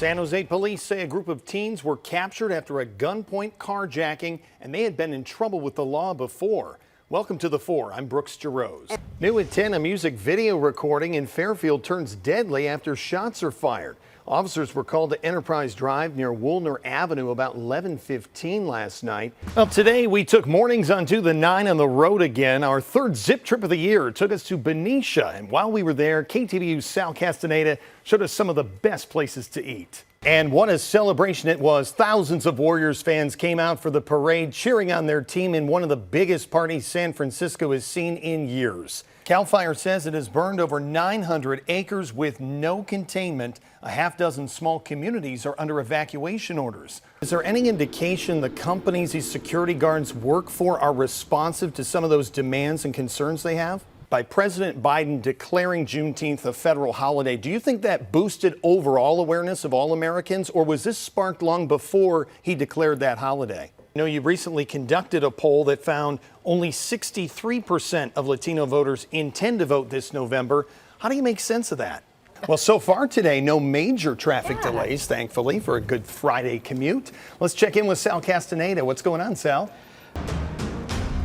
San Jose police say a group of teens were captured after a gunpoint carjacking, and they had been in trouble with the law before. Welcome to The 4. I'm Brooks Jarosz. New at 10, a music video recording in Fairfield turns deadly after shots are fired. Officers were called to Enterprise Drive near Woolner Avenue about 11:15 last night. Well, today we took mornings onto the 9 on the road again. Our third zip trip of the year took us to Benicia, and while we were there, KTVU's Sal Castaneda showed us some of the best places to eat. And what a celebration it was. Thousands of Warriors fans came out for the parade, cheering on their team in one of the biggest parties San Francisco has seen in years. CAL FIRE says it has burned over 900 acres with no containment. A half dozen small communities are under evacuation orders. Is there any indication the companies these security guards work for are responsive to some of those demands and concerns they have? By President Biden declaring Juneteenth a federal holiday, do you think that boosted overall awareness of all Americans, or was this sparked long before he declared that holiday? I know you recently conducted a poll that found only 63% of Latino voters intend to vote this November. How do you make sense of that? Well, so far today, no major traffic delays, thankfully, for a good Friday commute. Let's check in with Sal Castaneda. What's going on, Sal?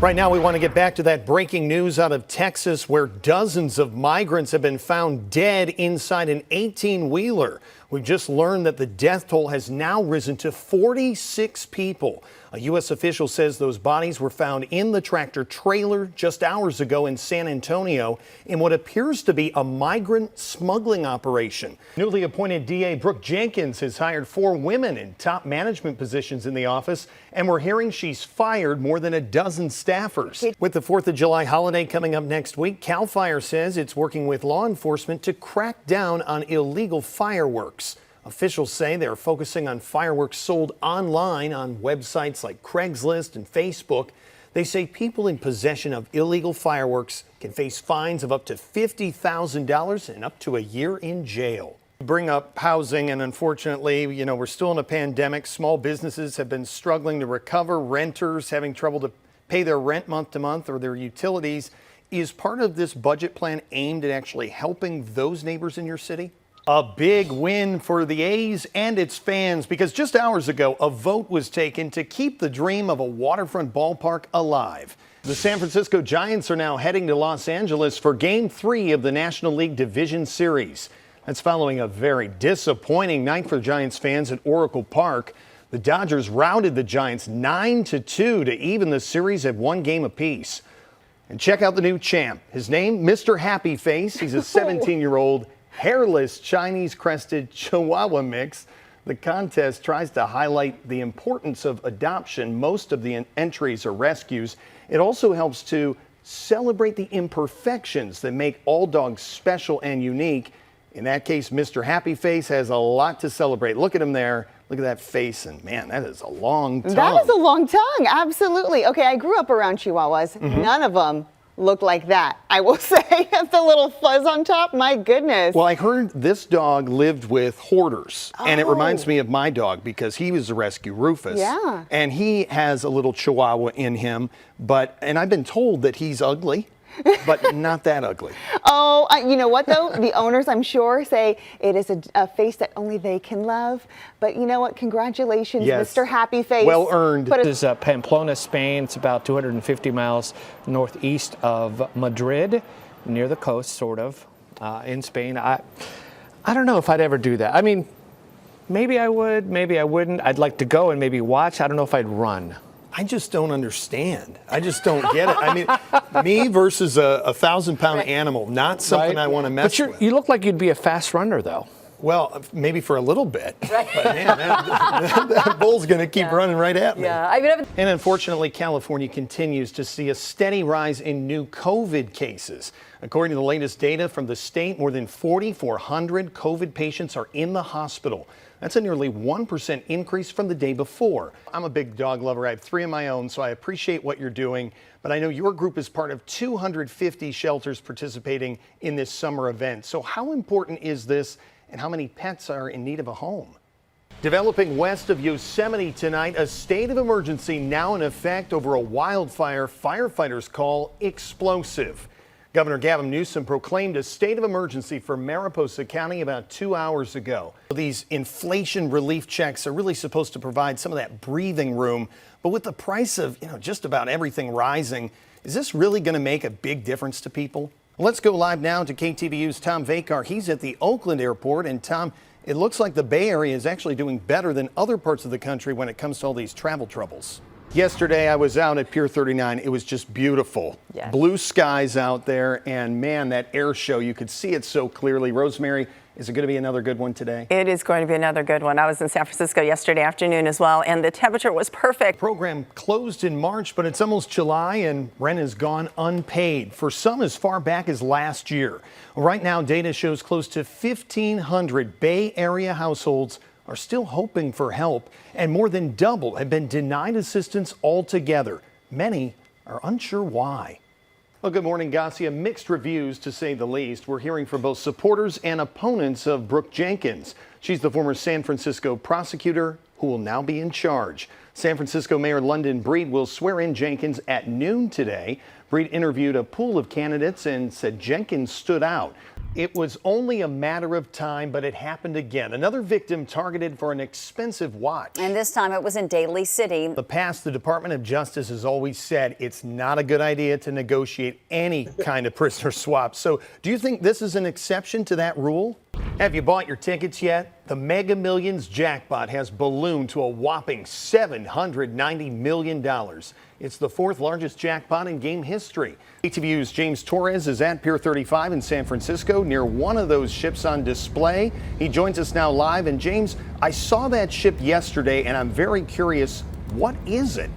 Right now, we want to get back to that breaking news out of Texas where dozens of migrants have been found dead inside an 18-wheeler. We've just learned that the death toll has now risen to 46 people. A U.S. official says those bodies were found in the tractor trailer just hours ago in San Antonio in what appears to be a migrant smuggling operation. Newly appointed DA Brooks Jarosz has hired 4 women in top management positions in the office, and we're hearing she's fired more than a dozen staffers. With the 4th of July holiday coming up next week, CAL FIRE says it's working with law enforcement to crack down on illegal fireworks. Officials say they're focusing on fireworks sold online on websites like Craigslist and Facebook. They say people in possession of illegal fireworks can face fines of up to $50,000 and up to a year in jail. Bring up housing, and unfortunately, we're still in a pandemic. Small businesses have been struggling to recover, renters having trouble to pay their rent month to month or their utilities. Is part of this budget plan aimed at actually helping those neighbors in your city? A big win for the A's and its fans, because just hours ago, a vote was taken to keep the dream of a waterfront ballpark alive. The San Francisco Giants are now heading to Los Angeles for Game 3 of the National League Division Series. That's following a very disappointing night for Giants fans at Oracle Park. The Dodgers routed the Giants 9-2 to even the series at 1 game apiece. And check out the new champ. His name, Mr. Happy Face. He's a 17-year-old hairless Chinese-crested Chihuahua mix. The contest tries to highlight the importance of adoption. Most of the entries are rescues. It also helps to celebrate the imperfections that make all dogs special and unique. In that case, Mr. Happy Face has a lot to celebrate. Look at him there. Look at that face, and man, that is a long tongue. That is a long tongue, absolutely. Okay, I grew up around Chihuahuas. None of them look like that. I will say, the little fuzz on top, my goodness. Well, I heard this dog lived with hoarders, and it reminds me of my dog because he was a rescue, Rufus. Yeah. And he has a little Chihuahua in him, and I've been told that he's ugly, but not that ugly. Oh, you know what though? The owners, I'm sure, say it is a face that only they can love. But you know what? Congratulations, yes. Mr. Happy Face. Well earned. This is Pamplona, Spain. It's about 250 miles northeast of Madrid, near the coast, sort of, in Spain. I don't know if I'd ever do that. I mean, maybe I would, maybe I wouldn't. I'd like to go and maybe watch. I don't know if I'd run. I just don't understand. I just don't get it. I mean, me versus a 1,000-pound animal, not something I want to mess with. But you look like you'd be a fast runner, though. Well, maybe for a little bit. But man, that bull's going to keep running right at me. Yeah, And unfortunately, California continues to see a steady rise in new COVID cases. According to the latest data from the state, more than 4,400 COVID patients are in the hospital. That's a nearly 1% increase from the day before. I'm a big dog lover. I have 3 of my own, so I appreciate what you're doing. But I know your group is part of 250 shelters participating in this summer event. So how important is this, and how many pets are in need of a home? Developing west of Yosemite tonight, a state of emergency now in effect over a wildfire firefighters call explosive. Governor Gavin Newsom proclaimed a state of emergency for Mariposa County about 2 hours ago. These inflation relief checks are really supposed to provide some of that breathing room, but with the price of just about everything rising, is this really going to make a big difference to people? Let's go live now to KTVU's Tom Vakar. He's at the Oakland airport, and Tom, it looks like the Bay Area is actually doing better than other parts of the country when it comes to all these travel troubles. Yesterday, I was out at Pier 39. It was just beautiful. Yes. Blue skies out there, and man, that air show, you could see it so clearly. Rosemary, is it going to be another good one today? It is going to be another good one. I was in San Francisco yesterday afternoon as well, and the temperature was perfect. Program closed in March, but it's almost July, and rent has gone unpaid for some as far back as last year. Right now, data shows close to 1,500 Bay Area households are still hoping for help, and more than double have been denied assistance altogether. Many are unsure why. Well, good morning, Garcia. Mixed reviews, to say the least. We're hearing from both supporters and opponents of Brooks Jarosz. She's the former San Francisco prosecutor who will now be in charge. San Francisco Mayor London Breed will swear in Jenkins at noon today. Breed interviewed a pool of candidates and said Jenkins stood out. It was only a matter of time, but it happened again. Another victim targeted for an expensive watch. And this time it was in Daly City. In the past, the Department of Justice has always said it's not a good idea to negotiate any kind of prisoner swap. So do you think this is an exception to that rule? Have you bought your tickets yet? The Mega Millions jackpot has ballooned to a whopping $790 million. It's the fourth largest jackpot in game history. KTVU's James Torres is at Pier 35 in San Francisco near one of those ships on display. He joins us now live. And James, I saw that ship yesterday and I'm very curious, what is it?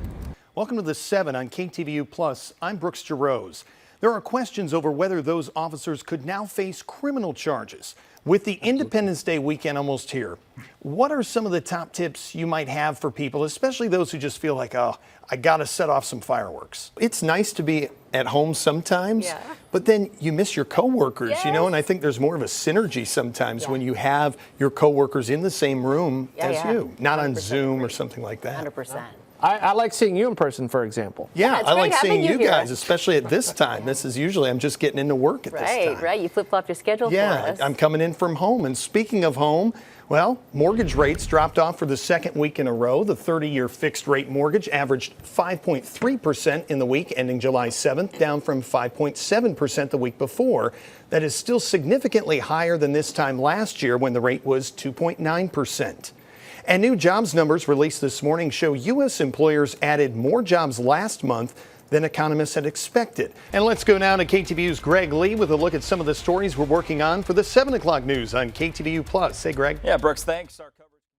Welcome to the 7 on KTVU Plus. I'm Brooks Jarosz. There are questions over whether those officers could now face criminal charges. With the Independence Day weekend almost here, what are some of the top tips you might have for people, especially those who just feel like, oh, I got to set off some fireworks? It's nice to be at home sometimes, but then you miss your coworkers, and I think there's more of a synergy sometimes when you have your coworkers in the same room as you, not on Zoom or something like that. 100%. I like seeing you in person, for example. Yeah, it's I great like seeing having you you here. guys, especially at this time. This is usually, I'm just getting into work at this time. Right. You flip-flopped your schedule for us. I'm coming in from home. And speaking of home, well, mortgage rates dropped off for the second week in a row. The 30-year fixed rate mortgage averaged 5.3% in the week ending July 7th, down from 5.7% the week before. That is still significantly higher than this time last year when the rate was 2.9%. And new jobs numbers released this morning show U.S. employers added more jobs last month than economists had expected. And let's go now to KTVU's Greg Lee with a look at some of the stories we're working on for the 7 o'clock news on KTVU Plus. Hey, Greg. Yeah, Brooks, thanks.